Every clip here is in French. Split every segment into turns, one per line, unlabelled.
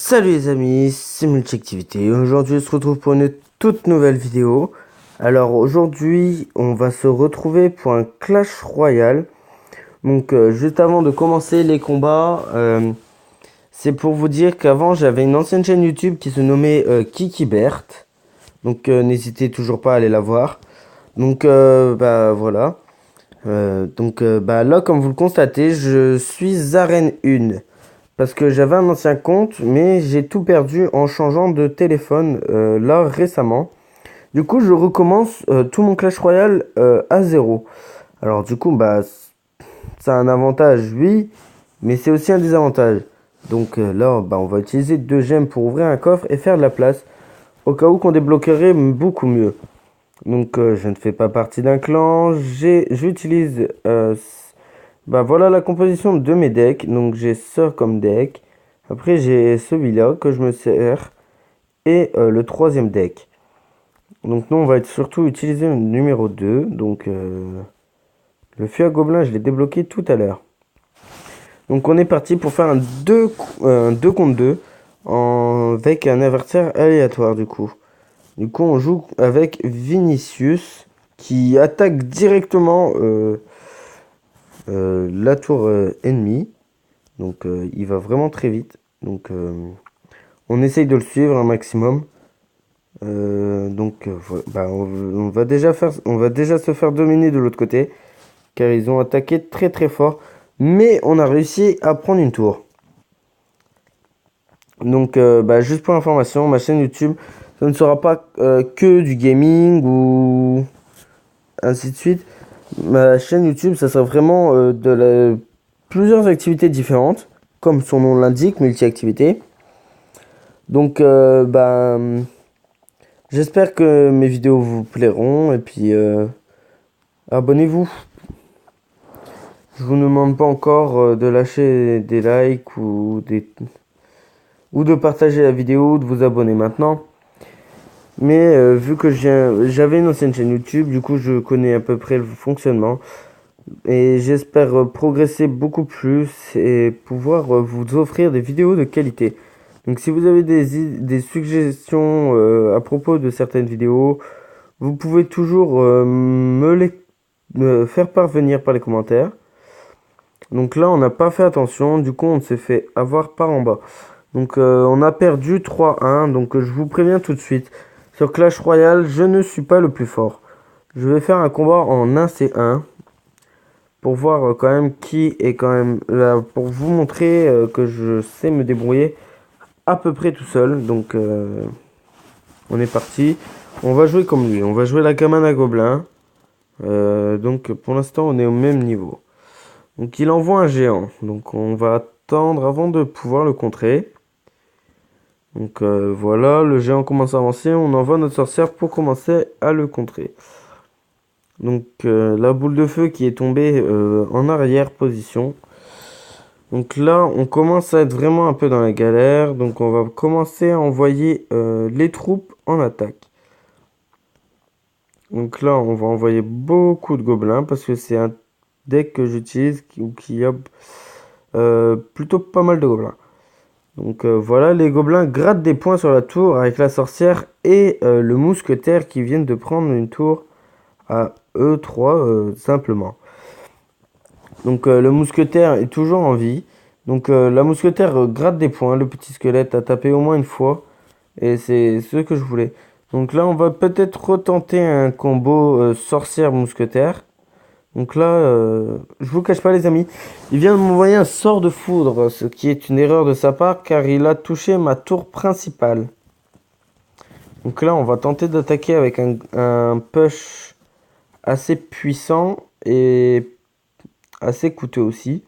Salut les amis, c'est Multi-Activité. Aujourd'hui, on se retrouve pour une toute nouvelle vidéo. Alors aujourd'hui, on va se retrouver pour un Clash Royale. Donc juste avant de commencer les combats, c'est pour vous dire qu'avant, j'avais une ancienne chaîne YouTube qui se nommait Kikibert. Donc n'hésitez toujours pas à aller la voir. Donc bah voilà. Bah là, comme vous le constatez, je suis arène 1. Parce que j'avais un ancien compte, mais j'ai tout perdu en changeant de téléphone là récemment. Du coup, je recommence tout mon Clash Royale à zéro. Alors du coup, bah, ça a un avantage, oui, mais c'est aussi un désavantage. Donc là, bah, on va utiliser 2 gemmes pour ouvrir un coffre et faire de la place, au cas où qu'on débloquerait beaucoup mieux. Donc je ne fais pas partie d'un clan, j'utilise... bah voilà la composition de mes decks. Donc j'ai ça comme deck. Après j'ai celui-là que je me sers. Et le troisième deck. Donc nous on va surtout utiliser le numéro 2. Donc le feu à gobelin je l'ai débloqué tout à l'heure. Donc on est parti pour faire un 2 contre 2. Avec un adversaire aléatoire du coup. Du coup on joue avec Vinicius. Qui attaque directement la tour ennemie. Donc il va vraiment très vite. Donc on essaye de le suivre un maximum. Voilà. Bah, on va déjà se faire dominer de l'autre côté. Car ils ont attaqué très très fort. Mais on a réussi à prendre une tour. Donc bah, juste pour information, ma chaîne YouTube, ça ne sera pas que du gaming ou ainsi de suite. Ma chaîne YouTube, ça sera vraiment plusieurs activités différentes. Comme son nom l'indique, multi-activité. Donc, j'espère que mes vidéos vous plairont. Et puis, abonnez-vous. Je vous demande pas encore de lâcher des likes ou de partager la vidéo, de vous abonner maintenant. Mais vu que j'avais une ancienne chaîne YouTube, du coup, je connais à peu près le fonctionnement. Et j'espère progresser beaucoup plus et pouvoir vous offrir des vidéos de qualité. Donc si vous avez des suggestions à propos de certaines vidéos, vous pouvez toujours me faire parvenir par les commentaires. Donc là, on n'a pas fait attention, du coup, on s'est fait avoir par en bas. Donc on a perdu 3-1, donc je vous préviens tout de suite. Sur Clash Royale, je ne suis pas le plus fort. Je vais faire un combat en 1C1 pour voir quand même qui est quand même là, pour vous montrer que je sais me débrouiller à peu près tout seul. Donc on est parti. On va jouer comme lui. On va jouer la cabane à gobelins. Donc pour l'instant on est au même niveau. Donc il envoie un géant. Donc on va attendre avant de pouvoir le contrer. Donc voilà, le géant commence à avancer. On envoie notre sorcière pour commencer à le contrer. Donc la boule de feu qui est tombée en arrière position. Donc là, on commence à être vraiment un peu dans la galère. Donc on va commencer à envoyer les troupes en attaque. Donc là, on va envoyer beaucoup de gobelins parce que c'est un deck que j'utilise qui a plutôt pas mal de gobelins. Donc voilà, les gobelins grattent des points sur la tour avec la sorcière et le mousquetaire qui viennent de prendre une tour à E3 simplement. Donc le mousquetaire est toujours en vie. Donc la mousquetaire gratte des points. Le petit squelette a tapé au moins une fois. Et c'est ce que je voulais. Donc là on va peut-être retenter un combo sorcière-mousquetaire. Donc là, je vous cache pas les amis. Il vient de m'envoyer un sort de foudre. Ce qui est une erreur de sa part car il a touché ma tour principale. Donc là on va tenter d'attaquer avec un push assez puissant et assez coûteux aussi.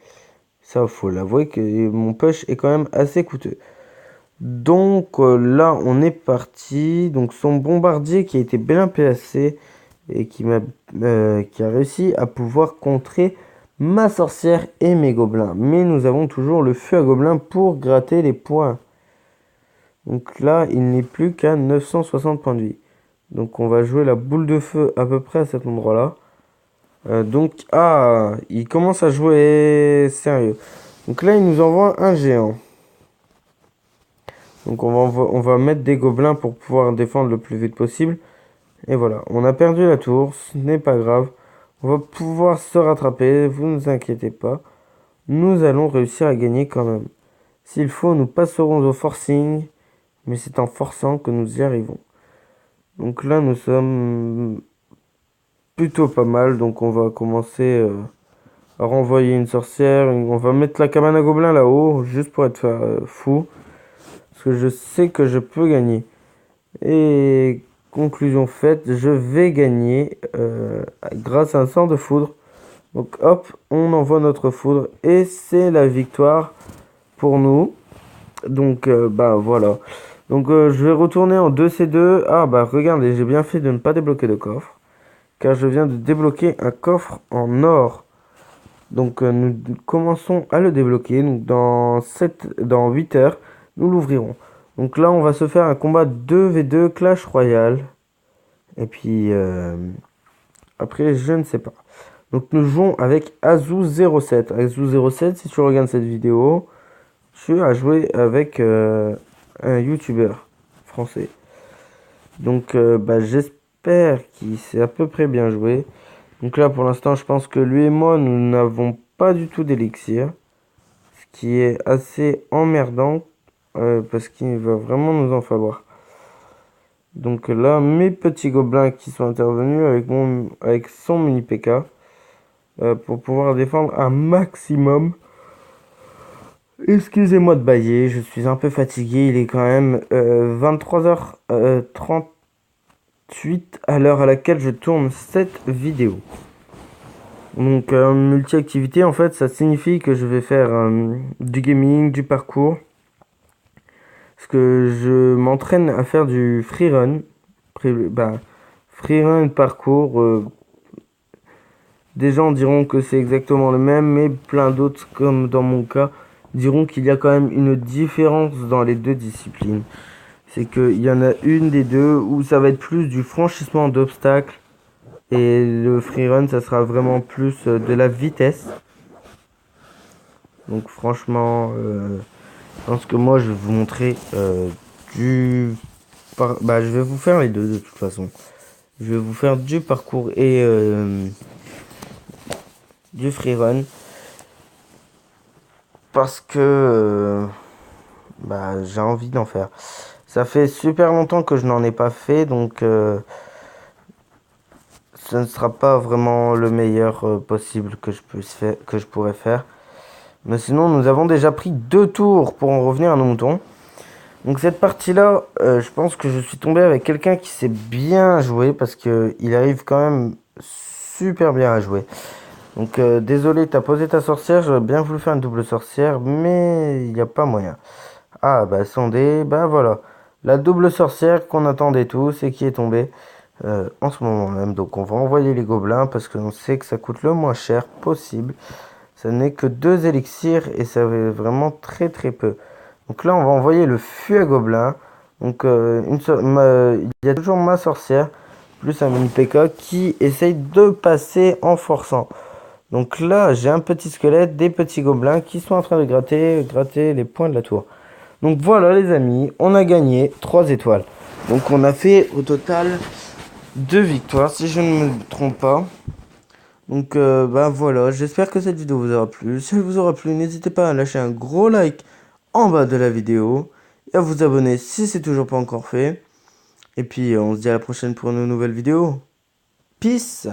Ça, faut l'avouer que mon push est quand même assez coûteux. Donc là, on est parti. Donc son bombardier qui a été bien placé et qui a réussi à pouvoir contrer ma sorcière et mes gobelins. Mais nous avons toujours le feu à gobelins pour gratter les points. Donc là, il n'est plus qu'à 960 points de vie. Donc on va jouer la boule de feu à peu près à cet endroit-là. Il commence à jouer sérieux. Donc là, il nous envoie un géant. Donc on va mettre des gobelins pour pouvoir défendre le plus vite possible. Et voilà, on a perdu la tour, ce n'est pas grave. On va pouvoir se rattraper, vous ne vous inquiétez pas. Nous allons réussir à gagner quand même. S'il faut, nous passerons au forcing, mais c'est en forçant que nous y arrivons. Donc là, nous sommes plutôt pas mal, donc on va commencer à renvoyer une sorcière. On va mettre la cabane à gobelins là-haut, juste pour être fou. Parce que je sais que je peux gagner. Et conclusion faite, je vais gagner grâce à un sort de foudre. Donc hop, on envoie notre foudre et c'est la victoire pour nous. Donc bah voilà. Donc je vais retourner en 2C2. Ah bah regardez, j'ai bien fait de ne pas débloquer de coffre. Car je viens de débloquer un coffre en or. Donc nous commençons à le débloquer. Donc dans 8 heures, nous l'ouvrirons. Donc là, on va se faire un combat 2v2 Clash Royale. Et puis après, je ne sais pas. Donc nous jouons avec Azou07. Azou07, si tu regardes cette vidéo, tu as joué avec un youtubeur français. Donc bah, j'espère qu'il s'est à peu près bien joué. Donc là pour l'instant je pense que lui et moi nous n'avons pas du tout d'élixir. Ce qui est assez emmerdant parce qu'il va vraiment nous en falloir. Donc là mes petits gobelins qui sont intervenus avec son mini PK. Pour pouvoir défendre un maximum. Excusez-moi de bailler, je suis un peu fatigué, il est quand même 23h38 à l'heure à laquelle je tourne cette vidéo. Donc multi-activité en fait ça signifie que je vais faire du gaming, du parcours. Parce que je m'entraîne à faire du freerun. Freerun parcours. Des gens diront que c'est exactement le même, mais plein d'autres, comme dans mon cas, diront qu'il y a quand même une différence dans les deux disciplines. C'est qu'il y en a une des deux où ça va être plus du franchissement d'obstacles et le freerun, ça sera vraiment plus de la vitesse. Donc franchement, je pense que moi je vais vous montrer je vais vous faire les deux de toute façon. Je vais vous faire du parcours et du freerun. Parce que j'ai envie d'en faire. Ça fait super longtemps que je n'en ai pas fait, donc ce ne sera pas vraiment le meilleur possible que je pourrais faire. Mais sinon, nous avons déjà pris 2 tours pour en revenir à nos moutons. Donc cette partie-là, je pense que je suis tombé avec quelqu'un qui sait bien jouer parce que il arrive quand même super bien à jouer. Donc désolé, t'as posé ta sorcière, j'aurais bien voulu faire une double sorcière, mais il n'y a pas moyen. Ah bah sondé, bah voilà. La double sorcière qu'on attendait tous et qui est tombée en ce moment même. Donc on va envoyer les gobelins parce que on sait que ça coûte le moins cher possible. Ça n'est que 2 élixirs et ça fait vraiment très très peu. Donc là on va envoyer le fût à gobelins. Donc il y a toujours ma sorcière plus un mini PK qui essaye de passer en forçant. Donc là j'ai un petit squelette, des petits gobelins qui sont en train de gratter les points de la tour. Donc voilà les amis, on a gagné 3 étoiles. Donc on a fait au total 2 victoires si je ne me trompe pas. Donc voilà, j'espère que cette vidéo vous aura plu. Si elle vous aura plu, n'hésitez pas à lâcher un gros like en bas de la vidéo. Et à vous abonner si c'est toujours pas encore fait. Et puis on se dit à la prochaine pour une nouvelle vidéo. Peace!